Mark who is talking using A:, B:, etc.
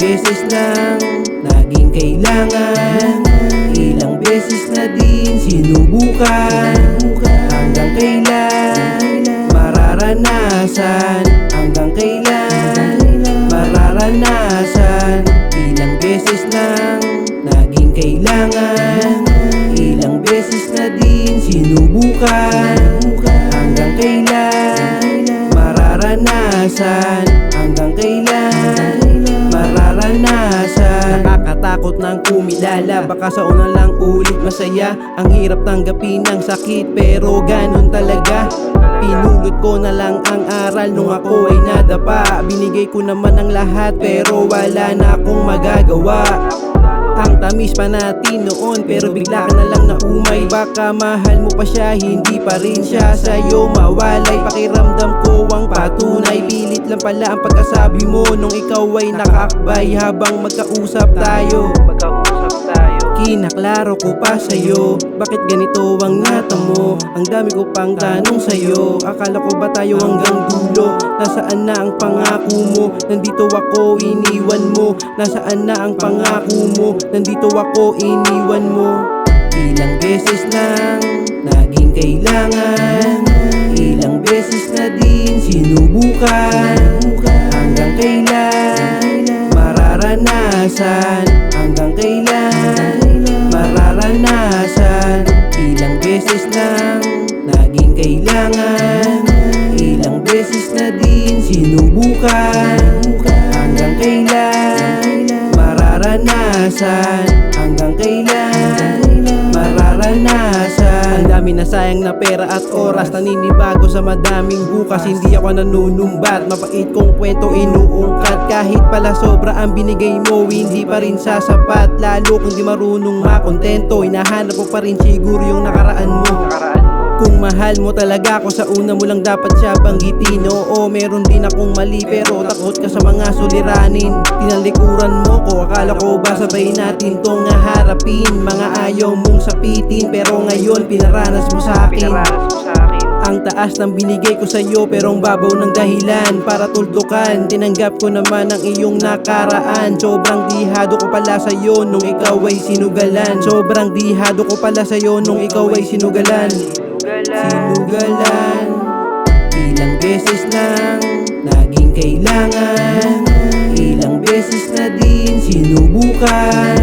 A: beses nang naging kailangan, ilang beses na din sinubukan. Hanggang kailan mararanasan? Hanggang kailan mararanasan? Ilang beses nang naging kailangan, ilang beses na din sinubukan. Hanggang kailan mararanasan? Hanggang kailan mararanasan? Nakakatakot ng kumilala, baka sa una lang ulit masaya. Ang hirap tanggapin ng sakit, pero ganun talaga. Pinulot ko na lang ang aral nung ako ay nadapa. Binigay ko naman ang lahat, pero wala na akong magagawa. Ang tamis pa natin noon, pero bigla ka na lang naumay. Baka mahal mo pa siya, hindi pa rin siya sa'yo mawalay. Pakiramdam ko ang patunay, pilit lang pala ang pagkasabi mo nung ikaw ay nakaakbay. Habang magkausap tayo, kinaklaro ko pa sa'yo, bakit ganito ang natamo? Ang dami ko pang tanong sa'yo, akala ko ba tayo hanggang dulo? Nasaan na ang pangako mo? Nandito ako, iniwan mo. Nasaan na ang pangako mo? Nandito ako, iniwan mo. Ilang beses nang naging kailangan, ilang beses na din sinubukan. Hanggang kailan mararanasan? Hanggang kailan mararanasan? Ilang beses nang naging kailangan, ilang beses na din sinubukan. Hanggang kailan mararanasan? Hanggang kailan mararanasan? Ang dami na sayang na pera at oras, naninibago sa madaming bukas. Hindi ako nanunumbat, mapait kong kwento inuungkat. Kahit pala sobra ang binigay mo, hindi pa rin sasapat. Lalo kung di marunong makontento, hinahanap mo pa rin siguro yung nakaraan mo. Kung mahal mo talaga ako, sa una mo lang dapat siya banggitin. Oo, meron din akong mali, pero takot ka sa mga suliranin. Tinalikuran mo ko, akala ko ba sabay natin tong harapin. Mga ayaw mong sapitin, pero ngayon pinaranas mo sa akin. Ang taas ng binigay ko sa'yo, pero ang babaw ng dahilan para tuldukan. Tinanggap ko naman ang iyong nakaraan. Sobrang dihado ko pala sa'yo nung ikaw ay sinugalan. Sobrang dihado ko pala sa'yo nung ikaw ay sinugalan. Sinugalan. Ilang beses nang naging kailangan, ilang beses na din sinubukan.